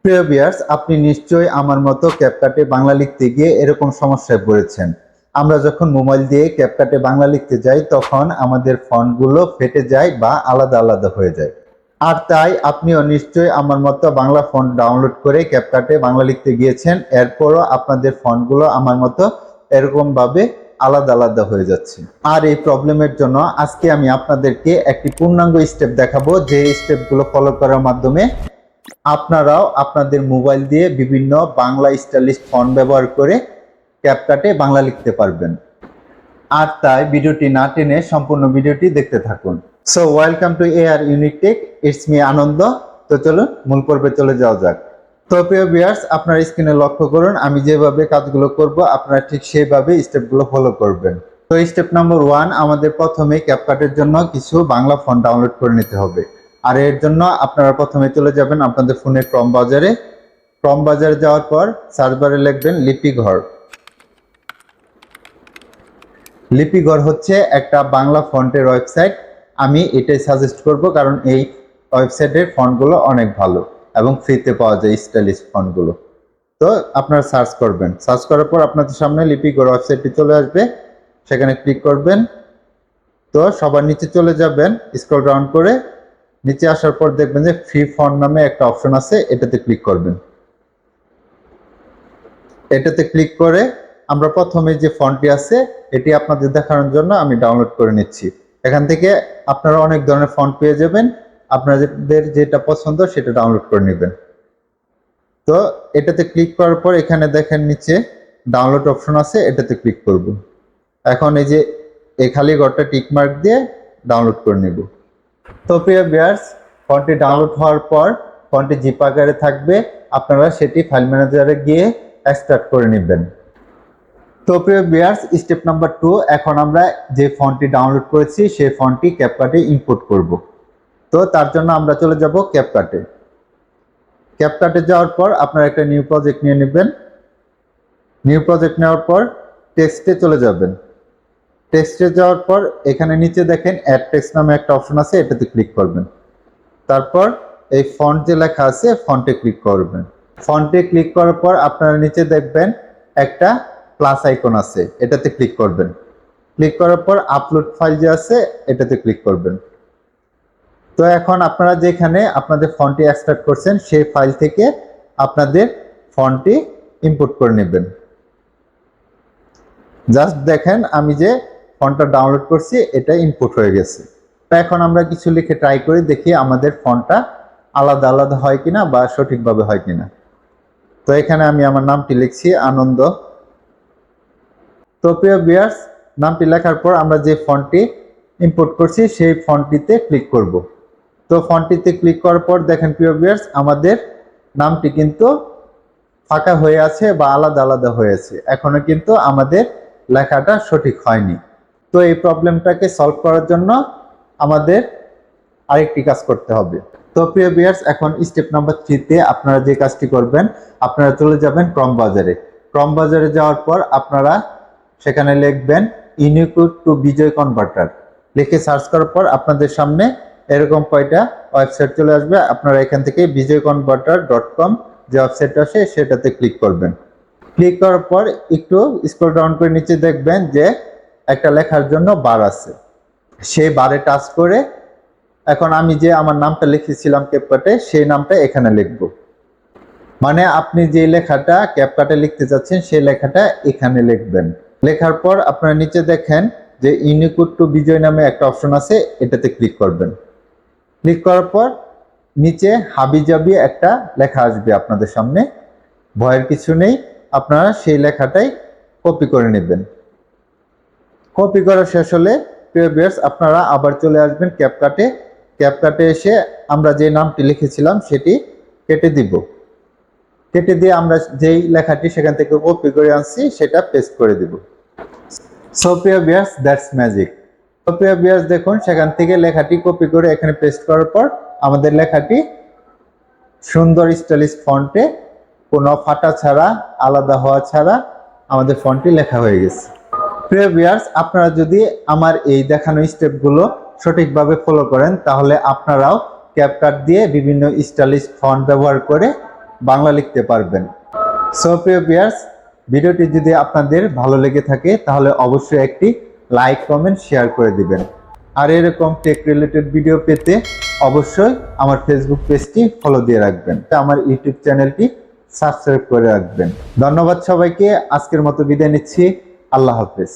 প্রিয় ভিউয়ার্স, আপনি নিশ্চয়ই আমার মতো ক্যাপকাটে বাংলা লিখতে গিয়ে এরকম সমস্যায় পড়েছেন। আমরা যখন মোবাইল দিয়ে ক্যাপকাটে বাংলা লিখতে যাই তখন আমাদের ফন্টগুলো ফেটে যায় বা আলাদা আলাদা হয়ে যায়। আর তাই আপনিও নিশ্চয়ই আমার মতো বাংলা ফন্ট ডাউনলোড করে ক্যাপকাটে বাংলা লিখতে গিয়েছেন, এরপরও আপনাদের ফন্টগুলো আমার মতো এরকম ভাবে আলাদা আলাদা হয়ে যাচ্ছে। আর এই প্রবলেমের জন্য আজকে আমি আপনাদেরকে একটি পূর্ণাঙ্গ স্টেপ দেখাবো, যে স্টেপগুলো ফলো করার মাধ্যমে আপনারাও আপনাদের মোবাইল দিয়ে বিভিন্ন বাংলা স্টাইলিশ ফন্ট ব্যবহার করে ক্যাপকাটে বাংলা লিখতে পারবেন। আর তাই ভিডিওটি না টেনে সম্পূর্ণ ভিডিওটি দেখতে থাকুন। So welcome to AR unique tech, it's me Anand. তো চলুন মূল পর্বে চলে যাওয়া যাক। তো প্রিয় ভিউয়ার্স, আপনার স্ক্রিনে লক্ষ্য করুন, আমি যেভাবে কাজগুলো করব আপনারা ঠিক সেইভাবে স্টেপগুলো ফলো করবেন। তো স্টেপ নাম্বার 1, আমাদের প্রথমে ক্যাপকাটের জন্য কিছু বাংলা ফন্ট ডাউনলোড করে নিতে হবে। আর এর জন্য আপনারা প্রথমে চলে যাবেন আপনাদের ফোনের ক্রম বাজারে। ক্রম বাজারে যাওয়ার পর সার্চ বারে লিখবেন লিপিঘর। লিপিঘর হচ্ছে একটা বাংলা ফন্টের ওয়েবসাইট। আমি এটাই সাজেস্ট করব, কারণ এই ওয়েবসাইটের ফন্টগুলো অনেক ভালো এবং ফ্রিতে পাওয়া যায় স্টাইলিশ ফন্টগুলো। তো আপনারা সার্চ করবেন, সার্চ করার পর আপনাদের সামনে লিপিঘর ওয়েবসাইটটি চলে আসবে, সেখানে ক্লিক করবেন। তো সবার নিচে চলে যাবেন, স্ক্রল ডাউন করে নিচে আসার পর দেখবেন যে ফ্রি ফন্ট নামে একটা অপশন আছে, এটাতে ক্লিক করবেন। এটাতে ক্লিক করে আমরা প্রথমে যে ফন্টটি আছে এটি আপনাদের দেখানোর জন্য আমি ডাউনলোড করে নিচ্ছি। এখান থেকে আপনারা অনেক ধরনের ফন্ট পেয়ে যাবেন, আপনাদের যেটা পছন্দ সেটা ডাউনলোড করে নেবেন। তো এটাতে ক্লিক করার পর এখানে দেখেন নিচে ডাউনলোড অপশন আছে, এটাতে ক্লিক করব। এখন এই যে এই খালি ঘরটা টিক মার্ক দিয়ে ডাউনলোড করে নেব। তো প্রিয় ভিউয়ার্স, ফন্টটি ডাউনলোড হওয়ার পর ফন্টটি জিপ আকারে থাকবে, আপনারা সেটি ফাইল ম্যানেজারে গিয়ে এক্সট্রাক্ট করে নেবেন। তো প্রিয় ভিউয়ার্স, স্টেপ নাম্বার 2, এখন আমরা যে ফন্টটি ডাউনলোড করেছি সেই ফন্টটি ক্যাপকাটে ইম্পোর্ট করব। তো তার জন্য আমরা চলে যাব ক্যাপকাটে। ক্যাপকাটে যাওয়ার পর আপনারা একটা নিউ প্রজেক্ট নিয়ে নেবেন। নিউ প্রজেক্ট নেওয়ার পর টেক্সটে চলে যাবেন। টেক্সটে যাওয়ার পর এখানে নিচে দেখেন অ্যাড টেক্সট নামে একটা অপশন আছে, এটাতে ক্লিক করবেন। তারপর এই ফন্ট যে লেখা আছে ফন্টে ক্লিক করবেন। ফন্টে ক্লিক করার পর আপনারা নিচে দেখবেন একটা প্লাস আইকন আছে, এটাতে ক্লিক করবেন। ক্লিক করার পর আপলোড ফাইল যে আছে এটাতে ক্লিক করবেন। তো এখন আপনারা যেখানে আপনাদের ফন্টটি এক্সট্রাক্ট করছেন সেই ফাইল থেকে আপনাদের ফন্টটি ইম্পোর্ট করে নেবেন। জাস্ট দেখেন আমি যে ফন্টটা ডাউনলোড করছি এটা ইম্পোর্ট হয়ে গেছে। এখন আমরা কিছু লিখে ট্রাই করে দেখি আমাদের ফন্টটা আলাদা আলাদা হয় কিনা বা সঠিকভাবে হয় কিনা। তো এখানে আমি আমার নামটি লিখছি আনন্দ। তো প্রিয় ভিউয়ার্স, নামটি লেখার পর আমরা যে ফন্টটি ইম্পোর্ট করছি সেই ফন্টটিতে ক্লিক করব। তো ফন্টটিতে ক্লিক করার পর দেখেন প্রিয় ভিউয়ার্স, আমাদের নামটি কিন্তু ফাঁকা হয়ে আছে বা আলাদা আলাদা হয়েছে, এখনো কিন্তু আমাদের লেখাটা সঠিক হয়নি। তো এই প্রবলেমটাকে সলভ করার জন্য আমাদের আরেকটি কাজ করতে হবে। তো প্রিয় ভিউয়ার্স, এখন স্টেপ নাম্বার 3-তে আপনারা যে কাজটি করবেন, আপনারা চলে যাবেন ক্রম বাজারে। ক্রম বাজারে যাওয়ার পর আপনারা সেখানে লিখবেন ইউনিকোড টু বিজয় কনভার্টার। লিখে সার্চ করার পর আপনাদের সামনে এরকম কয়টা ওয়েবসাইট চলে আসবে, আপনারা এখান থেকে bijoyconverter.com যে ওয়েবসাইটটা আছে সেটাতে ক্লিক করবেন। ক্লিক করার পর একটু স্ক্রল ডাউন করে নিচে দেখবেন যে একটা লেখার জন্য বার আছে, সেই বারে টাচ করে এখন আমি যে আমার নামটা লিখেছিলাম ক্যাপকাটে সেই নামটা এখানে লিখব। মানে আপনি যে লেখাটা ক্যাপকাটে লিখতে যাচ্ছেন সেই লেখাটা এখানে লিখবেন। লেখার পর আপনারা নিচে দেখেন যে ইউনিকোড টু বিজয় নামে একটা অপশন আছে, এটাতে ক্লিক করবেন। ক্লিক করার পর নিচে হাবিজাবি একটা লেখা আসবে আপনাদের সামনে, ভয়ের কিছু নেই, আপনারা সেই লেখাটাই কপি করে নেবেন। কপি করা শেষ হলে প্রিয় ভিউয়ার্স আপনারা আবার চলে আসবেন ক্যাপকাটে। ক্যাপকাটে এসে আমরা যে নামটি লিখেছিলাম সেটি কেটে দিব। কেটে দিয়ে আমরা যেই লেখাটি সেখান থেকে কপি করে আনছি সেটা পেস্ট করে দিব। সো প্রিয় ভিউয়ার্স, দ্যাটস ম্যাজিক। তো প্রিয় ভিউয়ার্স দেখুন, সেখান থেকে লেখাটি কপি করে এখানে পেস্ট করার পর আমাদের লেখাটি সুন্দর স্টাইলিশ ফন্টে কোনো ফাটা ছাড়া আলাদা হওয়া ছাড়া আমাদের ফন্টটি লেখা হয়ে গেছে। প্রিয় ভিউয়ার্স, আপনারা যদি আমার এই দেখানো স্টেপগুলো সঠিকভাবে ফলো করেন তাহলে আপনারাও ক্যাপকাট দিয়ে বিভিন্ন স্টাইলিশ ফন্ট ব্যবহার করে বাংলা লিখতে পারবেন। সো প্রিয় ভিউয়ার্স, ভিডিওটি যদি আপনাদের ভালো লেগে থাকে তাহলে অবশ্যই একটি লাইক, কমেন্ট, শেয়ার করে দিবেন। আর এরকম টেক রিলেটেড ভিডিও পেতে অবশ্যই আমার ফেসবুক পেজটি ফলো দিয়ে রাখবেন, আমার ইউটিউব চ্যানেলটি সাবস্ক্রাইব করে রাখবেন। ধন্যবাদ সবাইকে, আজকের মতো বিদায় নিচ্ছি। আল্লাহ হাফেজ।